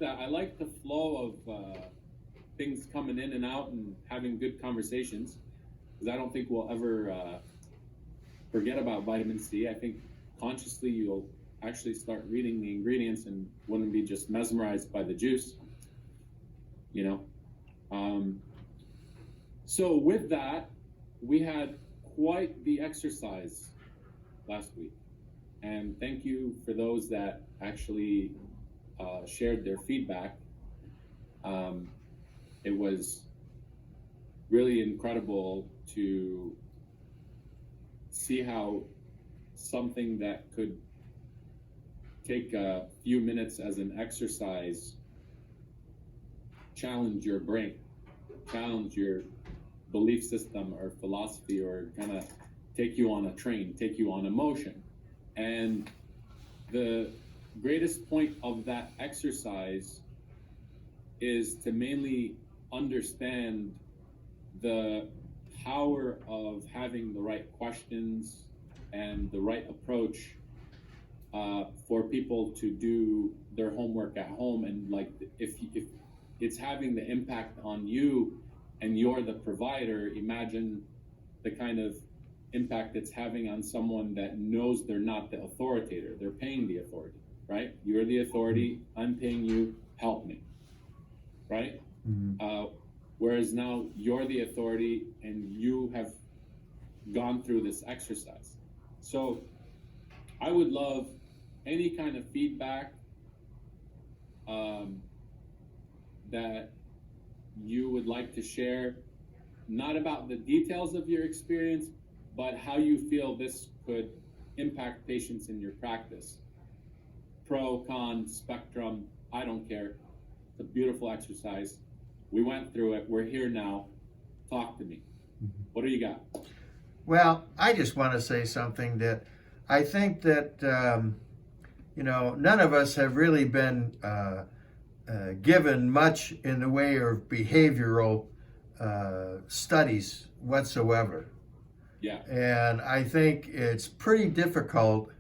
that. I like the flow of things coming in and out and having good conversations, because I don't think we'll ever forget about vitamin C. I think consciously you'll actually start reading the ingredients and wouldn't be just mesmerized by the juice, you know. So with that, we had quite the exercise last week, and thank you for those that actually shared their feedback. It was really incredible to see how something that could take a few minutes as an exercise challenge your brain, challenge your belief system or philosophy, or kind of take you on a train, take you on emotion. And the greatest point of that exercise is to mainly understand the power of having the right questions and the right approach for people to do their homework at home. And like, if it's having the impact on you and you're the provider, imagine the kind of impact it's having on someone that knows they're not the authoritator, they're paying the authority, right? You're the authority, I'm paying you, help me, right? Whereas now you're the authority and you have gone through this exercise. So I would love any kind of feedback that you would like to share, not about the details of your experience, but how you feel this could impact patients in your practice. Pro, con, spectrum, I don't care. It's a beautiful exercise. We went through it. We're here now. Talk to me. What do you got? Well, I just want to say something that I think that, none of us have really been given much in the way of behavioral studies whatsoever. Yeah. And I think it's pretty difficult,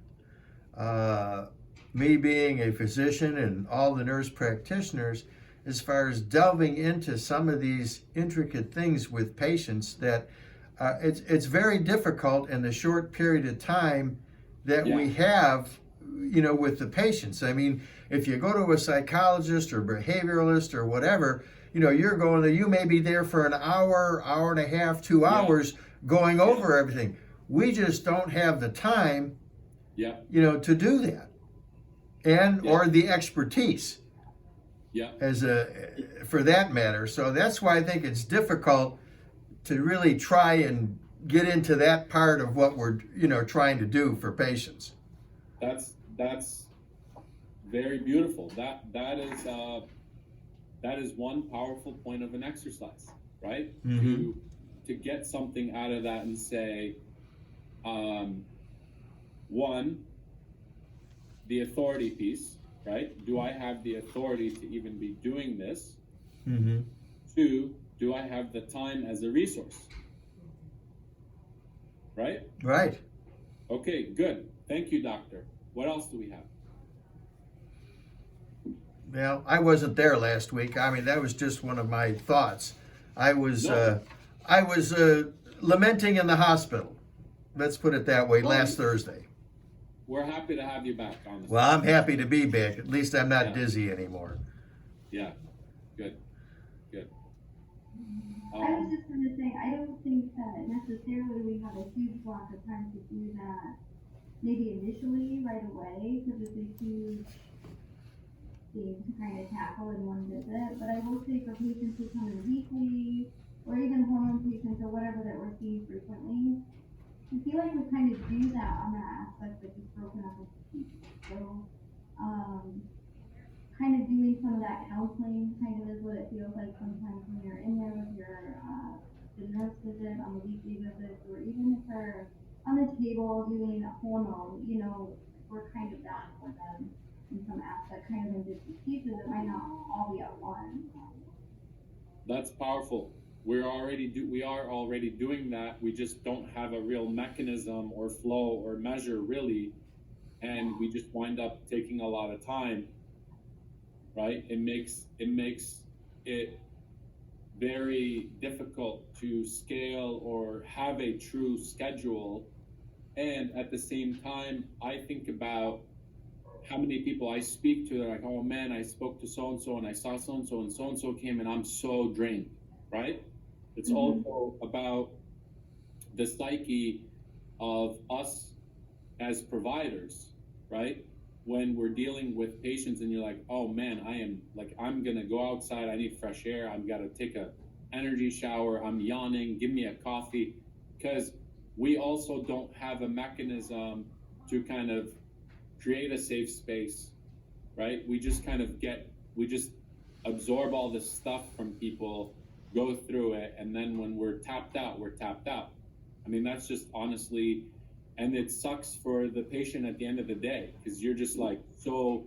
me being a physician and all the nurse practitioners, as far as delving into some of these intricate things with patients, that it's very difficult in the short period of time that we have, with the patients. I mean, if you go to a psychologist or behavioralist or whatever, you're going there, you may be there for an hour, hour and a half, 2 hours going over everything. We just don't have the time, to do that, and or the expertise. For that matter. So that's why I think it's difficult to really try and get into that part of what we're trying to do for patients. That's very beautiful. That is one powerful point of an exercise, right? Mm-hmm. To get something out of that and say, one, the authority piece, right? Do I have the authority to even be doing this? Mm-hmm. Two, do I have the time as a resource? Right? Right. Okay, good. Thank you, doctor. What else do we have? Well, I wasn't there last week. I mean, that was just one of my thoughts. I was lamenting in the hospital. Let's put it that way. Last Thursday. We're happy to have you back, honestly. Well, I'm happy to be back. At least I'm not dizzy anymore. Yeah, good. I was just going to say, I don't think that necessarily we have a huge block of time to do that, maybe initially right away, because it's a huge thing to kind of tackle in one visit. But I will say for patients who come in weekly, or even hormone patients or whatever that we're seeing frequently, I feel like we kind of do that on that aspect, but just broken up into pieces. So, kind of doing some of that counseling kind of is what it feels like sometimes when you're in there with your the nurse visit, on the weekly visits, or even if they're on the table doing a hormone, we're kind of that for them in some aspect, kind of in bits and pieces. It might not all be at once. That's powerful. We are already doing that. We just don't have a real mechanism or flow or measure really, and we just wind up taking a lot of time. right? It makes it very difficult to scale or have a true schedule. And at the same time, I think about how many people I speak to. They're like, oh man, I spoke to so and I saw so and so came and I'm so drained, right? It's also about the psyche of us as providers, right? When we're dealing with patients and you're like, oh man, I'm gonna go outside, I need fresh air, I've gotta take a energy shower, I'm yawning, give me a coffee. Because we also don't have a mechanism to kind of create a safe space, right? We just absorb all this stuff from people, go through it, and then when we're tapped out, we're tapped out. I mean, that's just honestly, and it sucks for the patient at the end of the day, because you're just like, so,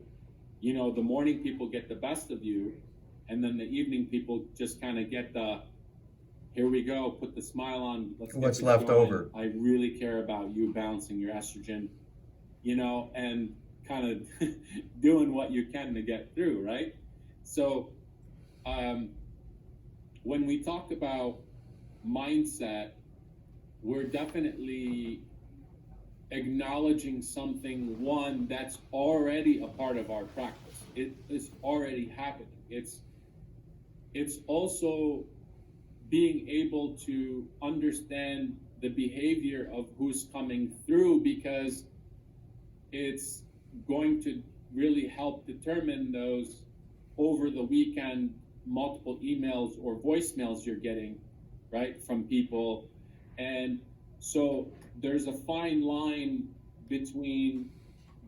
you know, the morning people get the best of you, and then the evening people just kind of get the, here we go, put the smile on, let's get What's this left going. over. I really care about you balancing your estrogen, you know, and kind of doing what you can to get through, right? So when we talk about mindset, we're definitely acknowledging something, one, that's already a part of our practice. It is already happening. It's also being able to understand the behavior of who's coming through, because it's going to really help determine those over the weekend multiple emails or voicemails you're getting, right, from people. And so there's a fine line between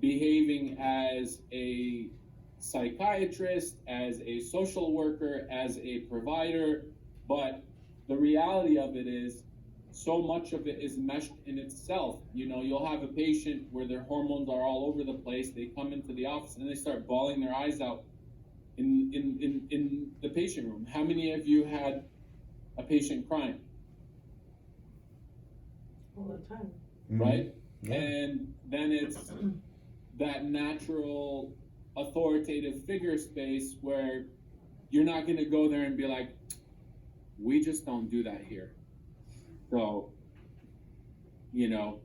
behaving as a psychiatrist, as a social worker, as a provider, but the reality of it is so much of it is meshed in itself. You know, you'll have a patient where their hormones are all over the place. They come into the office and they start bawling their eyes out in the patient room. How many of you had a patient crying? All the time. Right? Yeah. And then it's that natural authoritative figure space where you're not going to go there and be like, we just don't do that here. So, you know,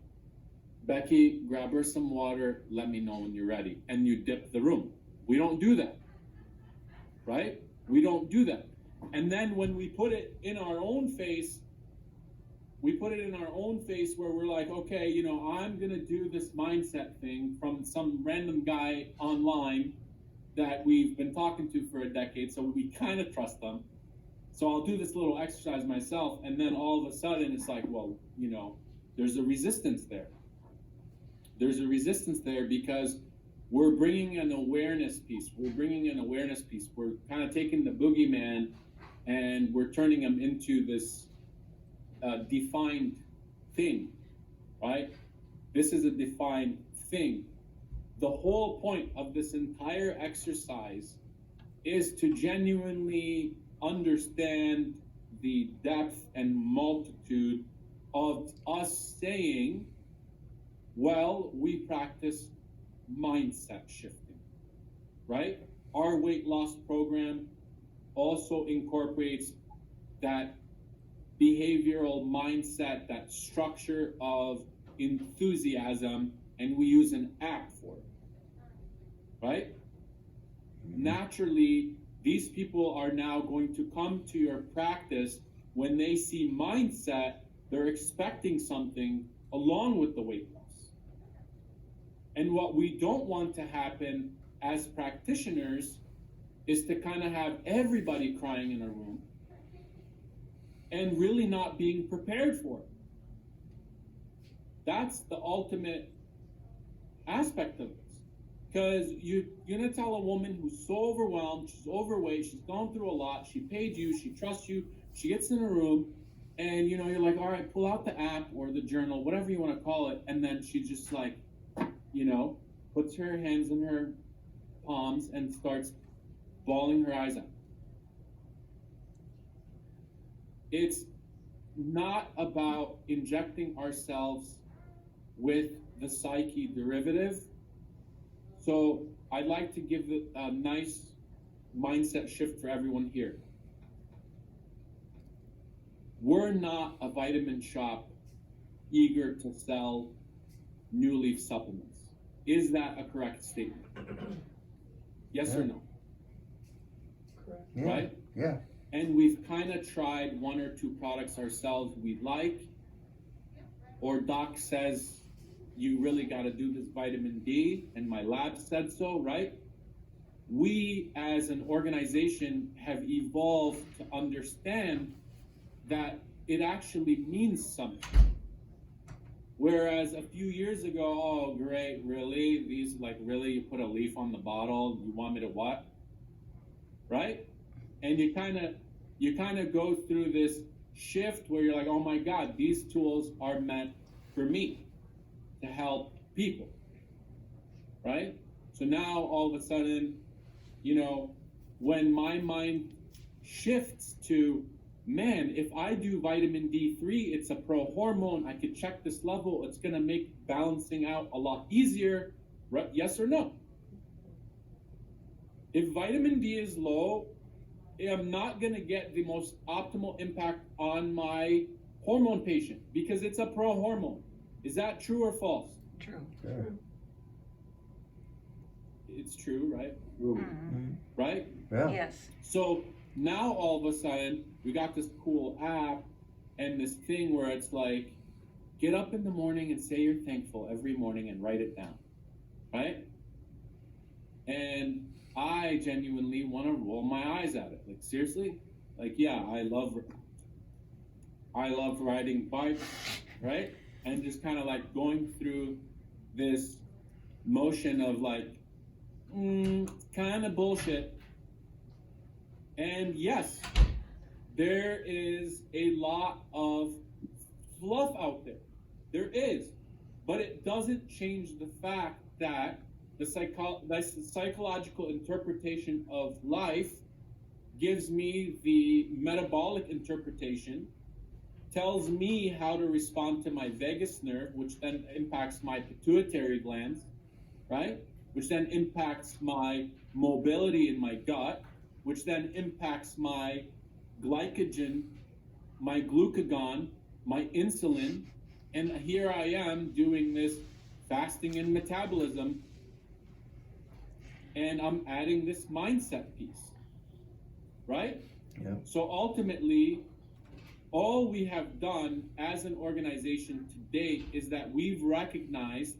Becky, grab her some water, let me know when you're ready. And you dip the room. We don't do that, right? We don't do that. And then when we put it in our own face, where we're like, okay, you know, I'm going to do this mindset thing from some random guy online that we've been talking to for a decade, so we kind of trust them. So I'll do this little exercise myself, and then all of a sudden it's like, well, you know, there's a resistance there. There's a resistance there because we're bringing an awareness piece. We're kind of taking the boogeyman and we're turning him into this defined thing, right? This is a defined thing. The whole point of this entire exercise is to genuinely understand the depth and multitude of us saying, well, we practice mindset shifting, right? Our weight loss program also incorporates that behavioral mindset, that structure of enthusiasm, and we use an app for it, right? Naturally, these people are now going to come to your practice. When they see mindset, they're expecting something along with the weight loss. And what we don't want to happen as practitioners is to kind of have everybody crying in a room and really not being prepared for it. That's the ultimate aspect of this. Because you're going to tell a woman who's so overwhelmed, she's overweight, she's gone through a lot, she paid you, she trusts you, she gets in a room, and you know, you're like, all right, pull out the app or the journal, whatever you want to call it, and then she just like, you know, puts her hands in her palms and starts bawling her eyes out. It's not about injecting ourselves with the psyche derivative. So I'd like to give a nice mindset shift for everyone here. We're not a vitamin shop eager to sell New Leaf supplements. Is that a correct statement? Yes or no? Correct. Yeah. Right? Yeah. And we've kind of tried one or two products ourselves we like, or doc says you really got to do this vitamin D, and my lab said so, right? We as an organization have evolved to understand that it actually means something. Whereas a few years ago, oh great, really? These, like, really, you put a leaf on the bottle, you want me to what? Right? And you kind of go through this shift where you're like, oh my God, these tools are meant for me to help people, right? So now all of a sudden, you know, when my mind shifts to, man, if I do vitamin D3, it's a pro-hormone, I could check this level, it's gonna make balancing out a lot easier, right? Yes or no? If vitamin D is low, I'm not going to get the most optimal impact on my hormone patient because it's a pro-hormone. Is that true or false? True. Yeah. It's true, right? Mhm. Right? Yeah. Yes. So now all of a sudden, we got this cool app and this thing where it's like, get up in the morning and say you're thankful every morning and write it down, right? And I genuinely want to roll my eyes at it. Like, seriously? Like, yeah, I love riding bikes, right? And just kind of like going through this motion of like, kind of bullshit. And yes, there is a lot of fluff out there. There is. But it doesn't change the fact that the psychological interpretation of life gives me the metabolic interpretation, tells me how to respond to my vagus nerve, which then impacts my pituitary glands, right? Which then impacts my mobility in my gut, which then impacts my glycogen, my glucagon, my insulin. And here I am doing this fasting and metabolism, and I'm adding this mindset piece, right? Yeah. So ultimately, all we have done as an organization to date is that we've recognized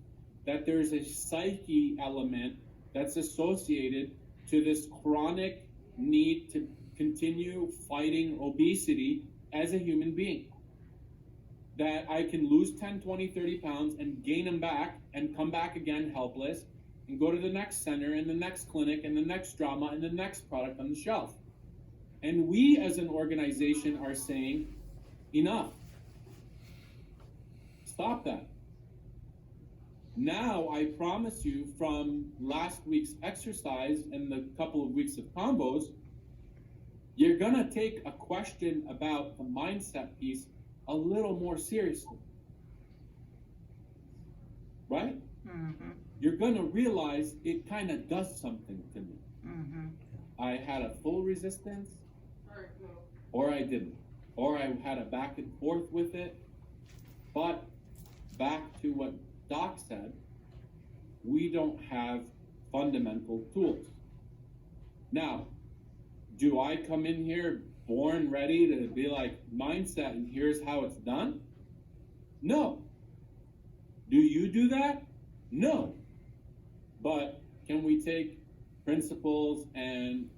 that there's a psyche element that's associated to this chronic need to continue fighting obesity as a human being. That I can lose 10, 20, 30 pounds and gain them back and come back again helpless and go to the next center and the next clinic and the next drama and the next product on the shelf. And we as an organization are saying, enough. Stop that. Now, I promise you, from last week's exercise and the couple of weeks of combos, you're gonna take a question about the mindset piece a little more seriously. Right? Mm-hmm. You're gonna realize it kind of does something to me. Mm-hmm. I had a full resistance, or I didn't. Or I had a back and forth with it. But back to what Doc said, we don't have fundamental tools. Now, do I come in here born ready to be like, mindset and here's how it's done? No. Do you do that? No. But can we take principles and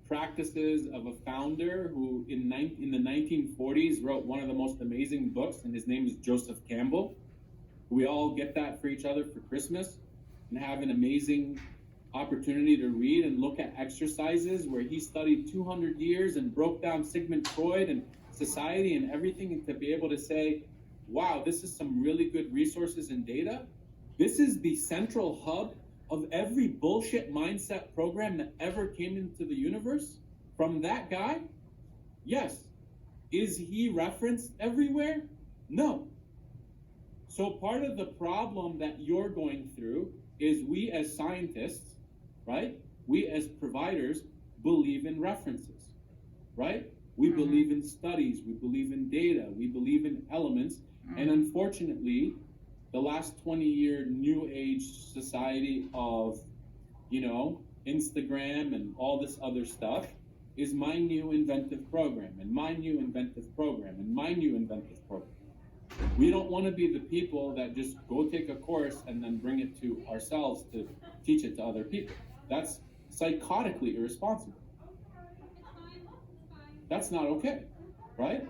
practices of a founder who in the 1940s wrote one of the most amazing books, and his name is Joseph Campbell? We all get that for each other for Christmas and have an amazing opportunity to read and look at exercises where he studied 200 years and broke down Sigmund Freud and society and everything, and to be able to say, wow, this is some really good resources and data. This is the central hub of every bullshit mindset program that ever came into the universe from that guy? Yes. Is he referenced everywhere? No. So part of the problem that you're going through is we as scientists, right? We as providers believe in references, right? We believe in studies, we believe in data, we believe in elements, and unfortunately, the last 20-year new age society of, Instagram and all this other stuff is my new inventive program, and my new inventive program, and my new inventive program. We don't want to be the people that just go take a course and then bring it to ourselves to teach it to other people. That's psychotically irresponsible. That's not okay, right?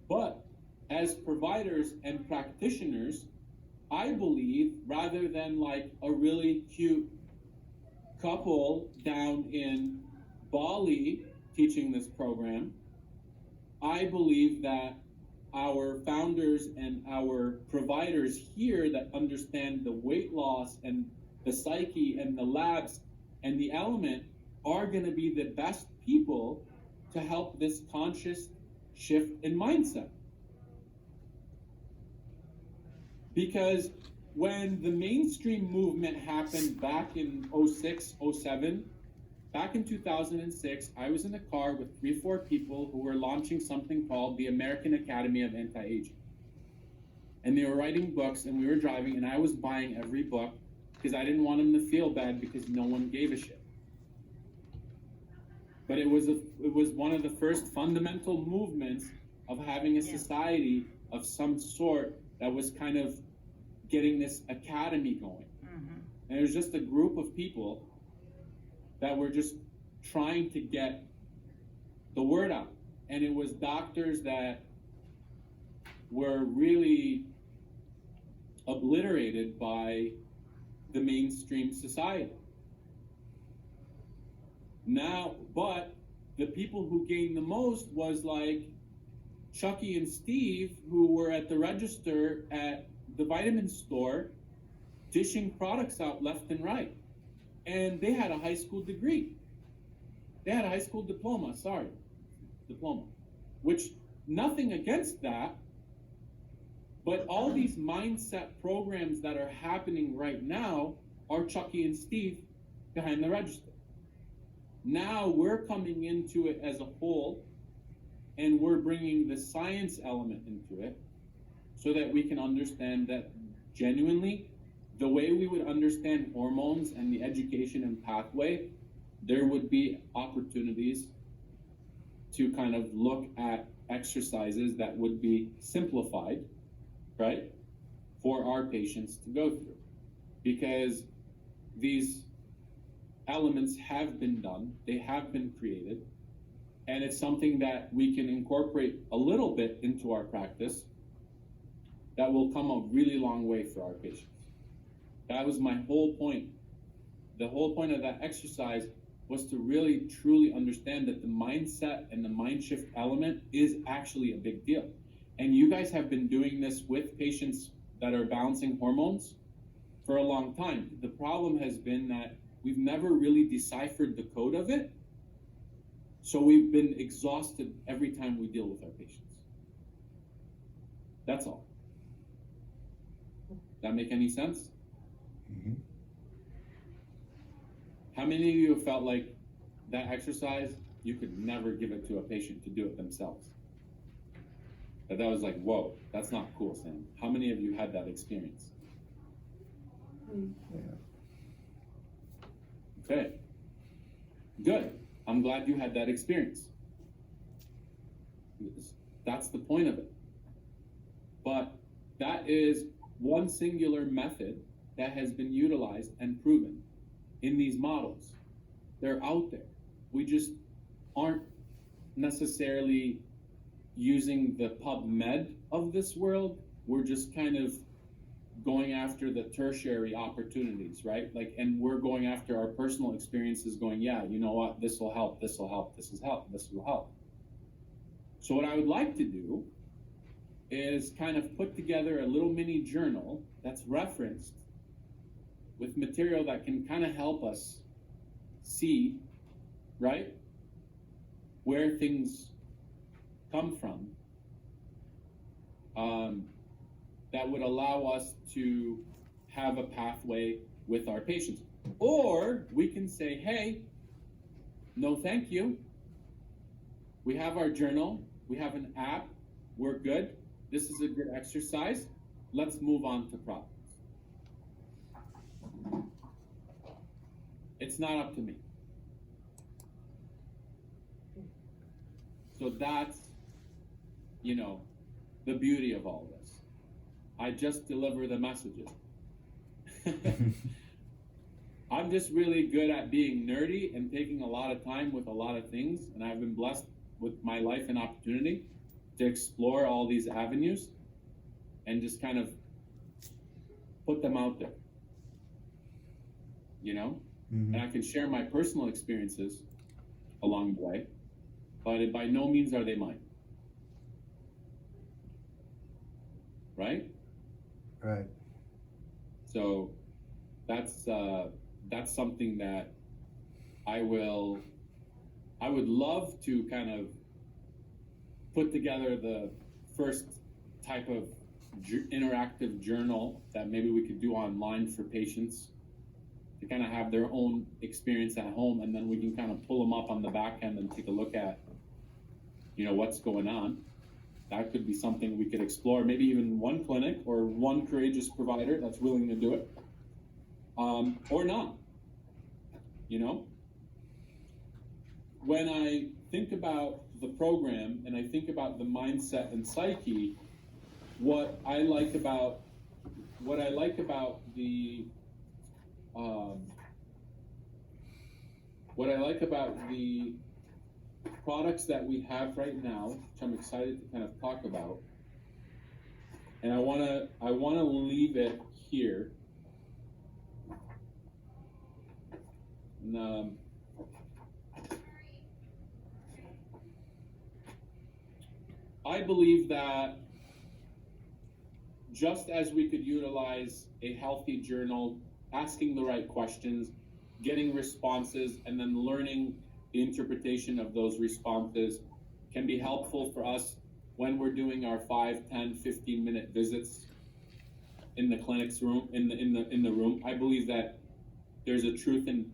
But as providers and practitioners, I believe rather than like a really cute couple down in Bali teaching this program, I believe that our founders and our providers here that understand the weight loss and the psyche and the labs and the element are going to be the best people to help this conscious shift in mindset. Because when the mainstream movement happened back in 06, 07, back in 2006, I was in a car with 3-4 people who were launching something called the American Academy of Anti-Aging. And they were writing books, and we were driving, and I was buying every book because I didn't want them to feel bad because no one gave a shit. But it was one of the first fundamental movements of having a society of some sort that was kind of getting this academy going. And it was just a group of people that were just trying to get the word out. And it was doctors that were really obliterated by the mainstream society. Now, but the people who gained the most was like Chucky and Steve, who were at the register at the vitamin store dishing products out left and right. And they had a high school degree. They had a high school diploma, which nothing against that, but all these mindset programs that are happening right now are Chucky and Steve behind the register. Now we're coming into it as a whole, and we're bringing the science element into it so that we can understand that genuinely, the way we would understand hormones and the education and pathway, there would be opportunities to kind of look at exercises that would be simplified, right, for our patients to go through. Because these elements have been done, they have been created, and it's something that we can incorporate a little bit into our practice that will come a really long way for our patients. That was my whole point. The whole point of that exercise was to really truly understand that the mindset and the mind shift element is actually a big deal. And you guys have been doing this with patients that are balancing hormones for a long time. The problem has been that we've never really deciphered the code of it. So we've been exhausted every time we deal with our patients. That's all. That make any sense? Mm-hmm. How many of you have felt like that exercise, you could never give it to a patient to do it themselves? That was like, whoa, that's not cool, Sam. How many of you had that experience? Yeah. Okay, good. I'm glad you had that experience. That's the point of it. But that is one singular method that has been utilized and proven in these models. They're out there. We just aren't necessarily using the PubMed of this world. We're just kind of going after the tertiary opportunities, right? Like, and we're going after our personal experiences going, yeah, you know what, this will help, this will help, this will help, this will help. So what I would like to do is kind of put together a little mini journal that's referenced with material that can kind of help us see, right, where things come from, that would allow us to have a pathway with our patients. Or we can say, hey, No, thank you. We have our journal, we have an app, we're good. This is a good exercise. Let's move on to problems. It's not up to me. So that's, you know, the beauty of all this. I just deliver the messages. I'm just really good at being nerdy and taking a lot of time with a lot of things, and I've been blessed with my life and opportunity to explore all these avenues and just kind of put them out there, you know? Mhm. And I can share my personal experiences along the way, but by no means are they mine. Right? Right. So that's something that I would love to kind of put together the first type of interactive journal that maybe we could do online for patients to kind of have their own experience at home, and then we can kind of pull them up on the back end and take a look at, you know, what's going on. That could be something we could explore, maybe even one clinic or one courageous provider that's willing to do it, or not, you know? When I think about the program and I think about the mindset and psyche, what I like about the products that we have right now, which I'm excited to kind of talk about, and I wanna leave it here. And, I believe that just as we could utilize a healthy journal, asking the right questions, getting responses, and then learning the interpretation of those responses can be helpful for us when we're doing our 5, 10, 15-minute visits in the clinic's room, in the room. I believe that there's a truth in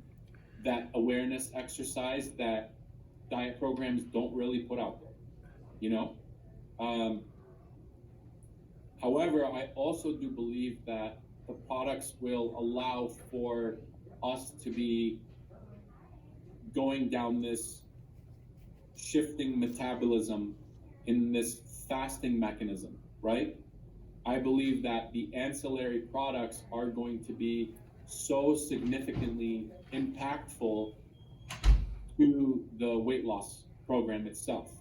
that awareness exercise that diet programs don't really put out there, you know? However, I also do believe that the products will allow for us to be going down this shifting metabolism in this fasting mechanism, right? I believe that the ancillary products are going to be so significantly impactful to the weight loss program itself.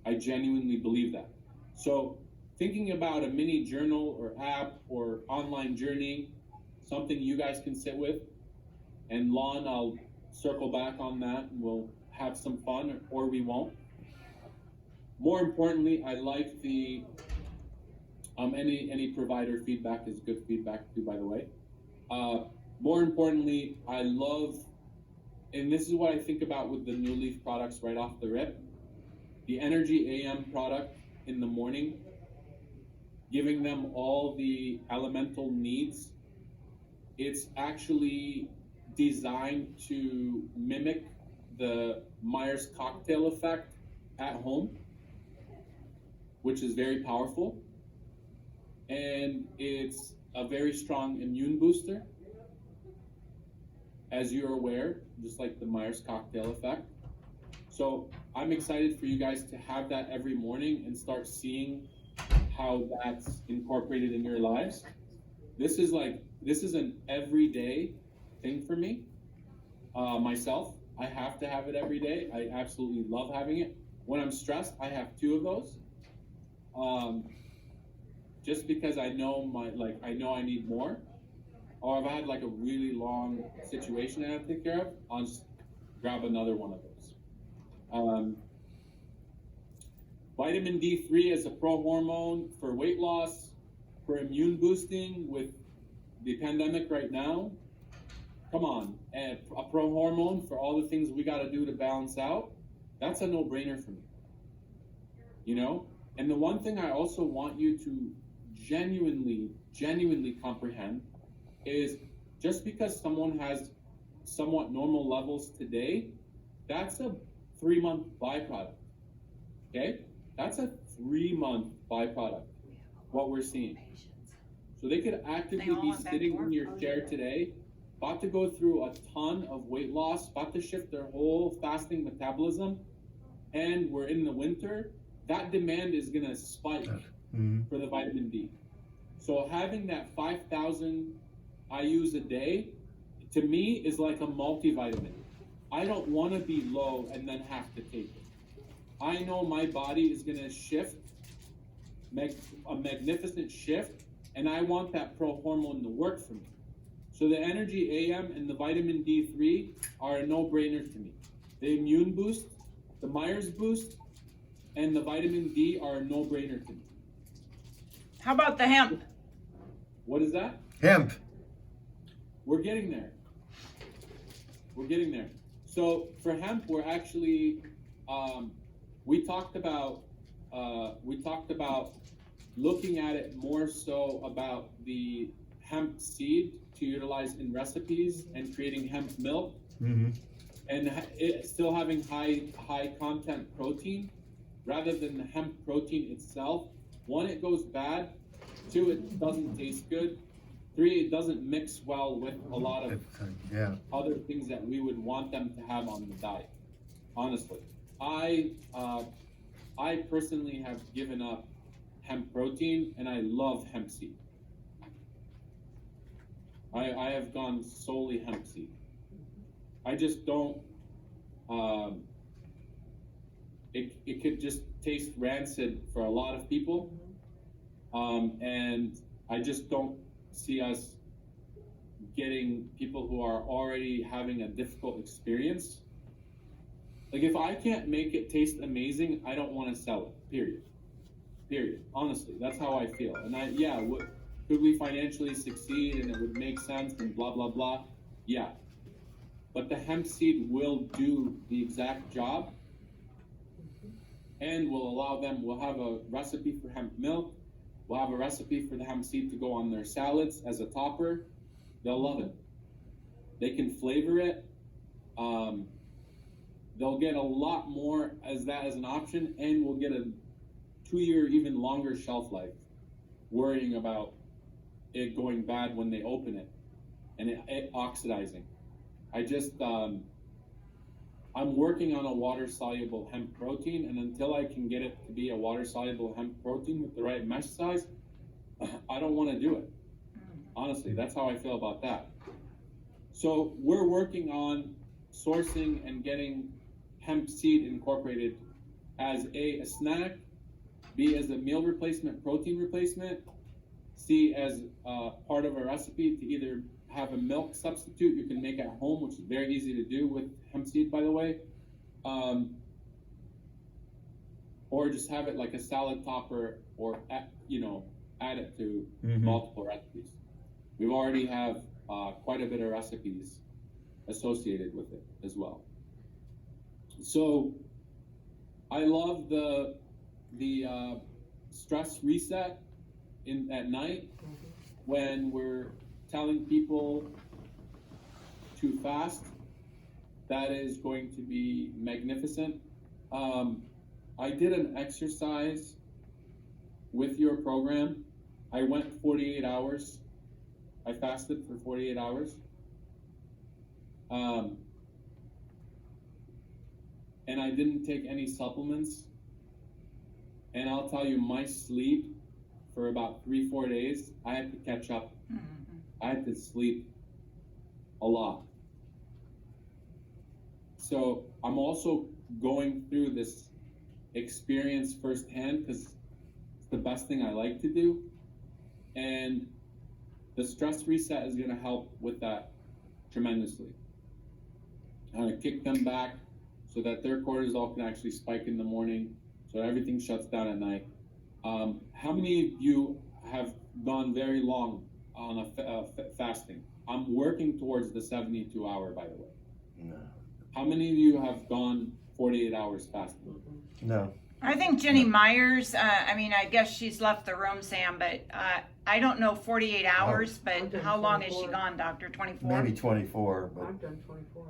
I genuinely believe that. So thinking about a mini journal or app or online journey, something you guys can sit with, and Lon, I'll circle back on that and we'll have some fun, or we won't. More importantly, I like the, any provider feedback is good feedback too, by the way. More importantly, I love, and this is what I think about with the New Leaf products right off the rip, the Energy AM product in the morning, giving them all the elemental needs. It's actually designed to mimic the Myers cocktail effect at home, which is very powerful. And it's a very strong immune booster, as you're aware, just like the Myers cocktail effect. So I'm excited for you guys to have that every morning and start seeing how that's incorporated in your lives. This is an everyday thing for me, myself. I have to have it every day. I absolutely love having it. When I'm stressed, I have 2 of those. Just because I know I know I need more. Or if I had like a really long situation I have to take care of, I'll just grab another one of those. Vitamin D3 is a pro-hormone for weight loss, for immune boosting with the pandemic right now. Come on, and a pro-hormone for all the things we got to do to balance out. That's a no-brainer for me, you know? And the one thing I also want you to genuinely comprehend is just because someone has somewhat normal levels today That's a 3-month byproduct. Okay? That's a 3-month byproduct, what we're seeing. So they could actively be sitting in your chair today, about to go through a ton of weight loss, about to shift their whole fasting metabolism, and we're in the winter. That demand is gonna spike for the vitamin D. So having that 5,000 IUs a day, to me, is like a multivitamin. I don't want to be low and then have to take it. I know my body is going to shift, make a magnificent shift, and I want that pro-hormone to work for me. So the Energy AM and the vitamin D3 are a no-brainer to me. The immune boost, the Myers boost, and the vitamin D are a no-brainer to me. How about the hemp? What is that? Hemp. We're getting there. We're getting there. So for hemp, we're actually, we talked about looking at it more so about the hemp seed to utilize in recipes and creating hemp milk, and it still having high content protein rather than the hemp protein itself. 1, it goes bad. 2, it doesn't taste good. 3, it doesn't mix well with a lot of other things that we would want them to have on the diet. Honestly, I personally have given up hemp protein, and I love hemp seed. I have gone solely hemp seed. I just don't. It could just taste rancid for a lot of people, and I just don't see us getting people who are already having a difficult experience. Like, if I can't make it taste amazing, I don't want to sell it, period. Honestly, that's how I feel. And could we financially succeed and it would make sense and blah, blah, blah? Yeah. But the hemp seed will do the exact job, and we'll have a recipe for hemp milk. We'll have a recipe for the hemp seed to go on their salads as a topper. They'll love it. They can flavor it. They'll get a lot more as an option, and we'll get a 2-year, even longer shelf life, worrying about it going bad when they open it and it oxidizing. I'm working on a water-soluble hemp protein, and until I can get it to be a water-soluble hemp protein with the right mesh size, I don't want to do it. Honestly, that's how I feel about that. So we're working on sourcing and getting hemp seed incorporated as a snack, B as a meal replacement, protein replacement, C as part of a recipe to either have a milk substitute you can make at home, which is very easy to do with hemp seed, by the way, or just have it like a salad topper, or add it to multiple recipes. We already have quite a bit of recipes associated with it as well. So I love the stress reset at night when we're telling people to fast. That is going to be magnificent. I did an exercise with your program. I went 48 hours. I fasted for 48 hours. And I didn't take any supplements. And I'll tell you, my sleep for about 3-4 days, I had to catch up. I had to sleep a lot. So I'm also going through this experience firsthand because it's the best thing I like to do. And the stress reset is going to help with that tremendously. I'm going to kick them back so that their cortisol can actually spike in the morning, so everything shuts down at night. How many of you have gone very long on fasting? I'm working towards the 72-hour, by the way. No. How many of you have gone 48 hours fasting? No. I think Jenny Myers, I guess she's left the room, Sam, but I don't know 48 hours, but how long has she gone, Doctor? 24? Maybe 24, but I've done 24.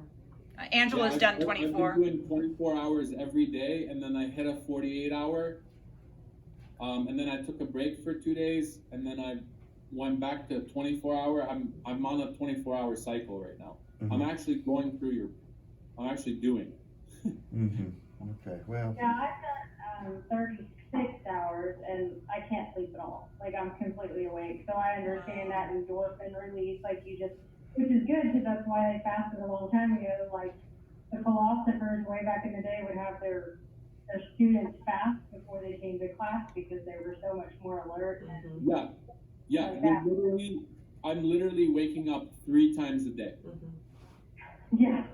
Angela's Yeah, done I've 24. been doing 24 hours every day, and then I hit a 48 hour. And then I took a break for 2 days, and then I went back to 24 hour. I'm on a 24 hour cycle right now. I'm actually going through I'm actually doing it. Okay, well, Yeah, I've done 36 hours and I can't sleep at all. Like I'm completely awake. So I understand that endorphin release, like you just, which is good because that's why they fasted a long time ago. Like the philosophers way back in the day would have their students fast before they came to class because they were so much more alert. And Yeah. Like that. I'm literally waking up 3 times a day. yeah.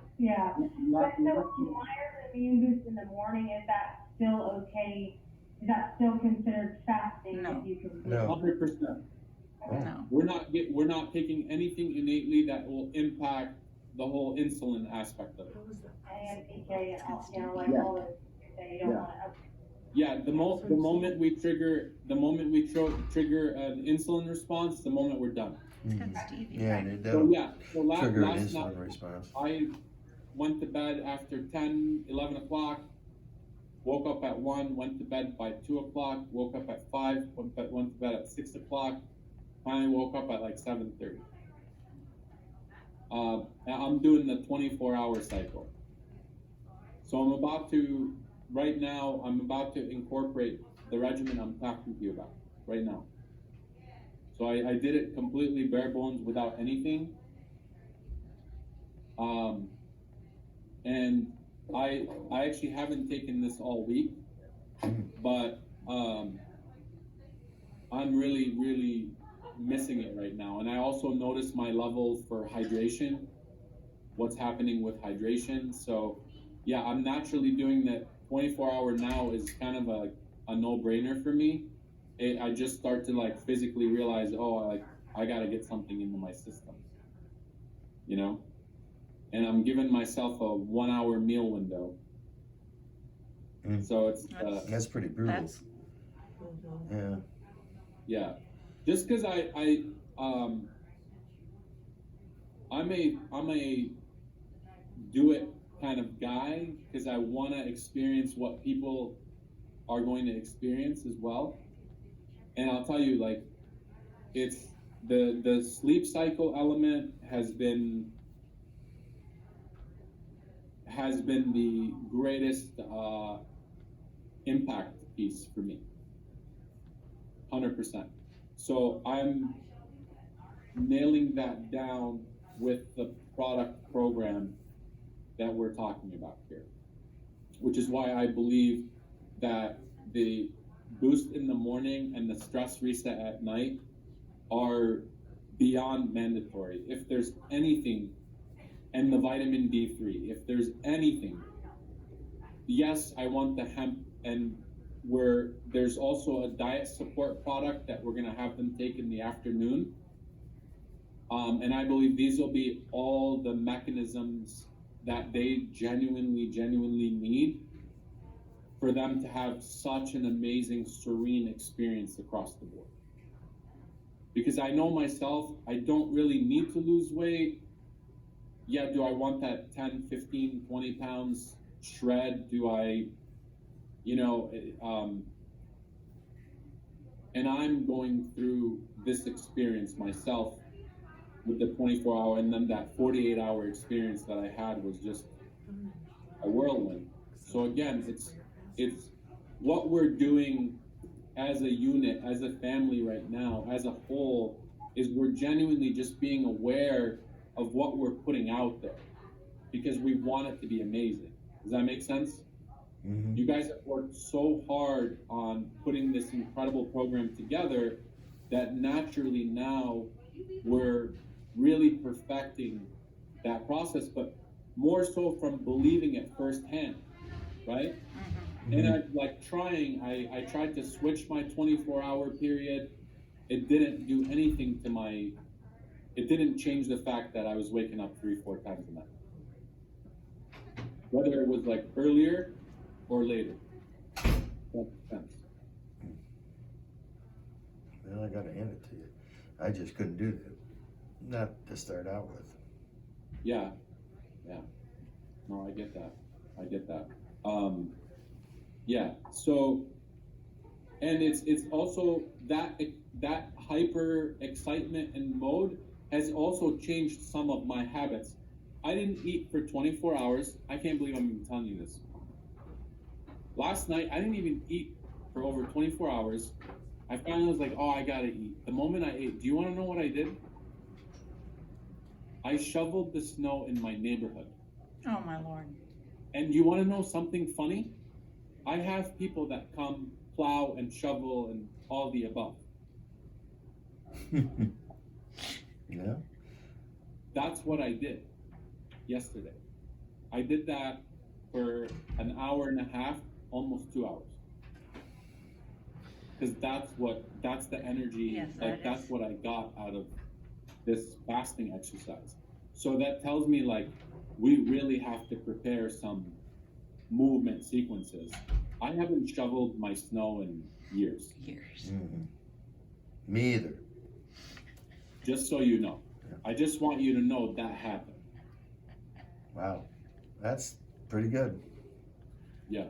But Not- so Myers immune boost in the morning, is that still okay? Is that still considered fasting No. if you can? No. 100%. No. We're not taking anything innately that will impact the whole insulin aspect of it. AMPK and all, you know, like Yeah. all this, you don't Yeah. want to. Yeah, the moment we trigger an insulin response, the moment we're done. It's got stevia. yeah, and it So does yeah, so trigger an last night insulin response. I went to bed after 10, 11 o'clock, woke up at 1, went to bed by 2 o'clock, woke up at 5, went to bed at 6 o'clock, finally woke up at like 7:30. And I'm doing the 24-hour cycle. So right now, I'm about to incorporate the regimen I'm talking to you about right now. So I did it completely bare bones without anything. And I actually haven't taken this all week, but I'm really, really missing it right now. And I also noticed my level for hydration, what's happening with hydration. So yeah, I'm naturally doing that. 24-hour now is kind of a no-brainer for me. I just start to like physically realize, I gotta get something into my system, you know? And I'm giving myself a 1-hour meal window. So it's, That's pretty brutal. That's Yeah. yeah, just cause I'm a do it kind of guy, cause I wanna experience what people are going to experience as well. And I'll tell you, like, it's the sleep cycle element has been the greatest impact piece for me. 100%. So I'm nailing that down with the product program that we're talking about here, which is why I believe that the boost in the morning and the stress reset at night are beyond mandatory. If there's anything, and the vitamin D3, if there's anything, yes, I want the hemp, and there's also a diet support product that we're gonna have them take in the afternoon. And I believe these will be all the mechanisms that they genuinely need for them to have such an amazing, serene experience across the board. Because I know myself, I don't really need to lose weight. Yeah, do I want that 10, 15, 20 pounds shred? Do I, and I'm going through this experience myself with the 24-hour, and then that 48-hour experience that I had was just a whirlwind. So again, it's what we're doing as a unit, as a family right now, as a whole, is we're genuinely just being aware of what we're putting out there because we want it to be amazing. Does that make sense? Mm-hmm. You guys have worked so hard on putting this incredible program together that naturally now we're really perfecting that process, but more so from believing it firsthand, right? And I tried to switch my 24-hour period. It didn't do anything to it didn't change the fact that I was waking up 3-4 times a night. Whether it was like earlier or later. That depends. Well, I gotta hand it to you. I just couldn't do that. Not to start out with. Yeah. No, I get that. I get that. Yeah. So, and it's also that hyper excitement and mode has also changed some of my habits. I didn't eat for 24 hours. I can't believe I'm even telling you this. Last night, I didn't even eat for over 24 hours. I finally was like, oh, I gotta eat. The moment I ate, do you want to know what I did? I shoveled the snow in my neighborhood. Oh, my Lord. And you want to know something funny? I have people that come plow and shovel and all the above. Yeah. That's what I did yesterday. I did that for an hour and a half, almost 2 hours. Because that's the energy, Yes, like that that's is. what I got out of this fasting exercise. So that tells me like we really have to prepare some movement sequences. I haven't shoveled my snow in years, Years. Mhm. Me either. just so you know. I just want you to know that happened. Wow. That's pretty good. Yeah.